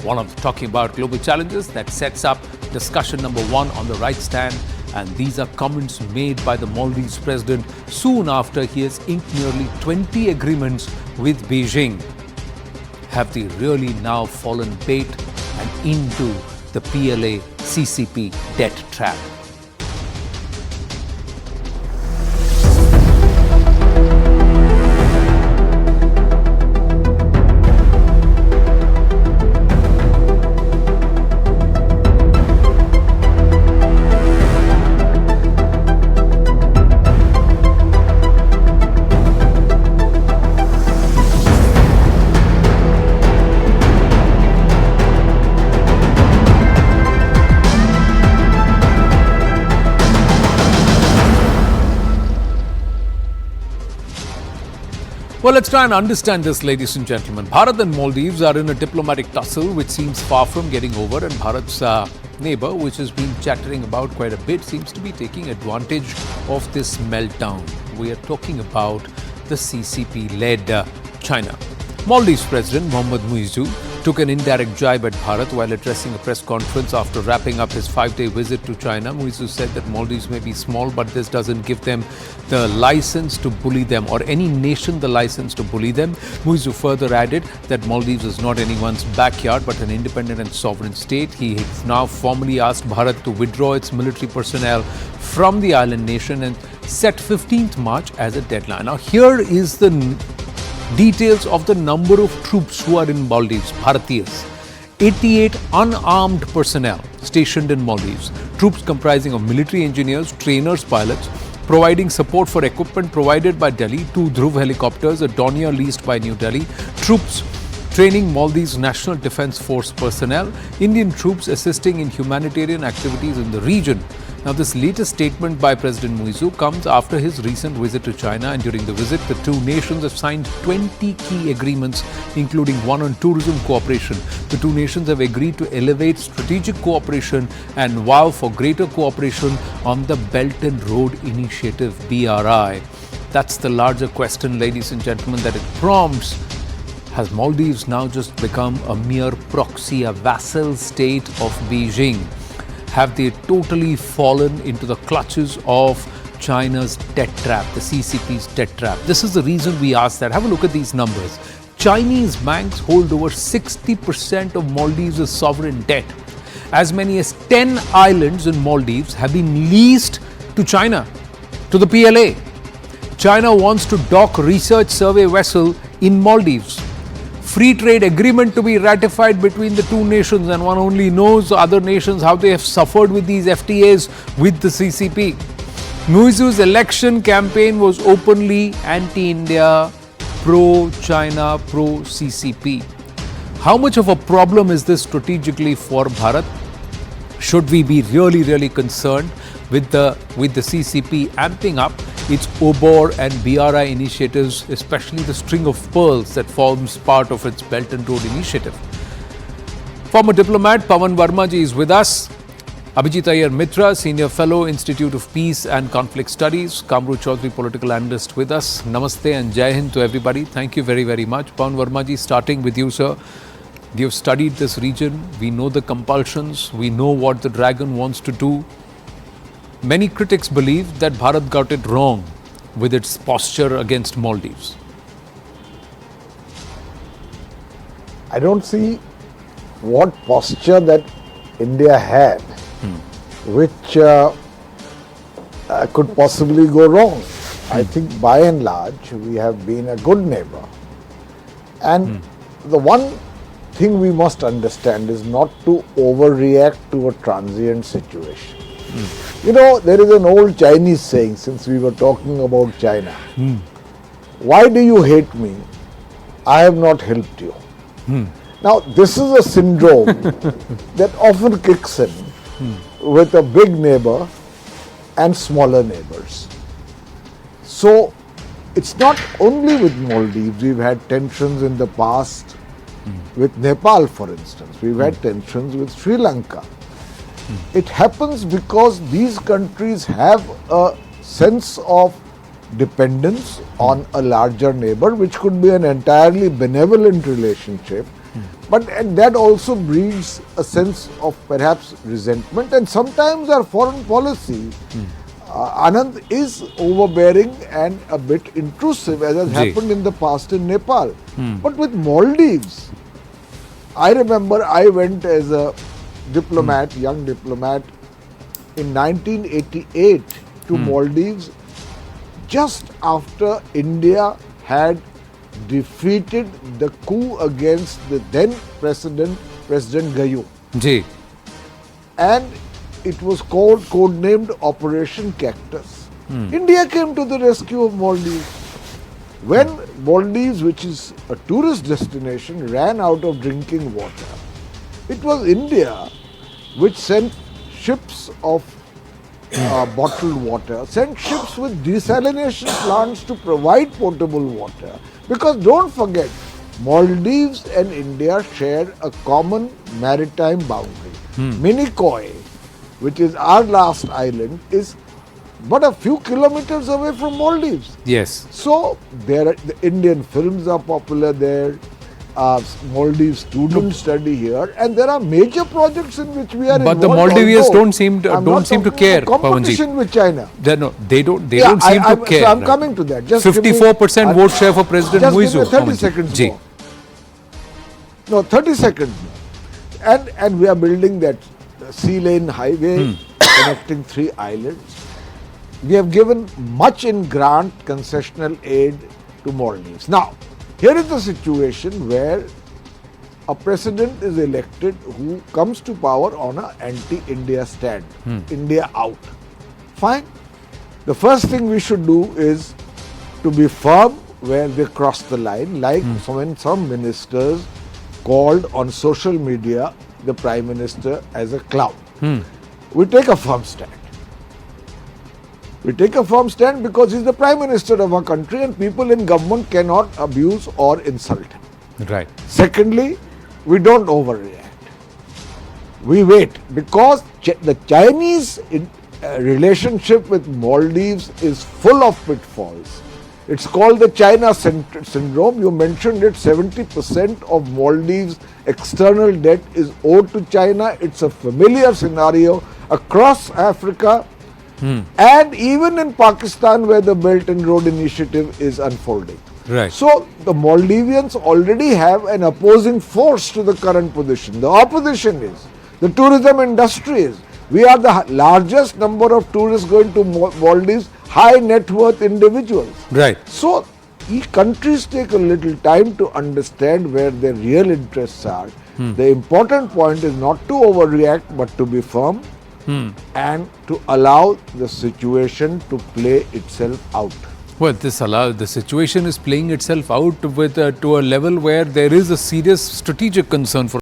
One of talking about global challenges that sets up discussion number one on the right stand. And these are comments made by the Maldives president soon after he has inked nearly 20 agreements with Beijing. Have they really now fallen bait and into the PLA CCP debt trap? Well, let's try and understand this, ladies and gentlemen. Bharat and Maldives are in a diplomatic tussle which seems far from getting over, and Bharat's neighbor, which has been chattering about quite a bit, seems to be taking advantage of this meltdown. We are talking about the CCP-led China. Maldives President Mohammad Muizzi took an indirect jibe at Bharat while addressing a press conference after wrapping up his 5-day visit to China. Muizzi said that Maldives may be small, but this doesn't give them the license to bully them, or any nation the license to bully them. Muizzi further added that Maldives is not anyone's backyard but an independent and sovereign state. He has now formally asked Bharat to withdraw its military personnel from the island nation and set 15th March as a deadline. Now, here is the details of the number of troops who are in Maldives, Bharatiyas. 88 unarmed personnel stationed in Maldives. Troops comprising of military engineers, trainers, pilots, providing support for equipment provided by Delhi, 2 Dhruv helicopters, a Dornier leased by New Delhi. Troops training Maldives National Defence Force personnel. Indian troops assisting in humanitarian activities in the region. Now, this latest statement by President Muizzi comes after his recent visit to China, and during the visit, the two nations have signed 20 key agreements, including one on tourism cooperation. The two nations have agreed to elevate strategic cooperation and vow for greater cooperation on the Belt and Road Initiative, BRI. That's the larger question, ladies and gentlemen, that it prompts. Has Maldives now just become a mere proxy, a vassal state of Beijing? Have they totally fallen into the clutches of China's debt trap, the CCP's debt trap? This is the reason we ask that. Have a look at these numbers. Chinese banks hold over 60% of Maldives' sovereign debt. As many as 10 islands in Maldives have been leased to China, to the PLA. China wants to dock research survey vessel in Maldives. Free trade agreement to be ratified between the two nations, and one only knows other nations how they have suffered with these FTAs with the CCP. Muizzi's election campaign was openly anti-India, pro-China, pro-CCP. How much of a problem is this strategically for Bharat? Should we be really concerned with the CCP amping up its OBOR and BRI initiatives, especially the string of pearls that forms part of its Belt and Road Initiative? Former diplomat Pawan Verma ji is with us. Abhijit Iyer Mitra, Senior Fellow, Institute of Peace and Conflict Studies. Kamru Chaudhary, Political Analyst, with us. Namaste and Jai Hind to everybody. Thank you very much. Pawan Verma ji, starting with you, sir. We have studied this region. We know the compulsions. We know what the dragon wants to do. Many critics believe that Bharat got it wrong with its posture against Maldives. I don't see what posture that India had which could possibly go wrong. I think by and large we have been a good neighbor. And the one thing we must understand is not to overreact to a transient situation. You know, there is an old Chinese saying, since we were talking about China, why do you hate me? I have not helped you. Now, this is a syndrome that often kicks in with a big neighbor and smaller neighbors. So, it's not only with Maldives. We've had tensions in the past with Nepal, for instance. We've had tensions with Sri Lanka. It happens because these countries have a sense of dependence on a larger neighbor, which could be an entirely benevolent relationship, But and that also breeds a sense of perhaps resentment, and sometimes our foreign policy, Anand, is overbearing and a bit intrusive, as has happened in the past in Nepal. But with Maldives, I remember I went as a diplomat, young diplomat, in 1988 to Maldives, just after India had defeated the coup against the then President Gayoom. Ji. And it was codenamed Operation Cactus. India came to the rescue of Maldives. When Maldives, which is a tourist destination, ran out of drinking water, it was India which sent ships of bottled water, sent ships with desalination plants to provide potable water. Because don't forget, Maldives and India share a common maritime boundary. Minicoy, which is our last island, is but a few kilometers away from Maldives. Yes. So the Indian films are popular there. Maldives students study here, and there are major projects in which we are But involved. the Maldivians don't seem to care. Competition with China. They don't seem to care. So I'm coming to that. Just 54% vote share for President Muizzi. Just give me 30 seconds more. No, 30 seconds more. And we are building that sea lane highway connecting 3 islands. We have given much in grant concessional aid to Maldives. Now, here is the situation where a president is elected who comes to power on an anti-India stand. India out. Fine. The first thing we should do is to be firm where they cross the line, like when some ministers called on social media the Prime Minister as a clown. We take a firm stand. We take a firm stand because he's the Prime Minister of our country and people in government cannot abuse or insult him. Right. Secondly, we don't overreact. We wait because the Chinese relationship with Maldives is full of pitfalls. It's called the China syndrome. You mentioned it, 70% of Maldives' external debt is owed to China. It's a familiar scenario across Africa. And even in Pakistan, where the Belt and Road Initiative is unfolding. Right. So the Maldivians already have an opposing force to the current position. The opposition is the tourism industry is. We are the largest number of tourists going to Maldives, high net worth individuals. Right. So countries take a little time to understand where their real interests are. The important point is not to overreact, but to be firm. And to allow the situation to play itself out. Well, the situation is playing itself out with to a level where there is a serious strategic concern for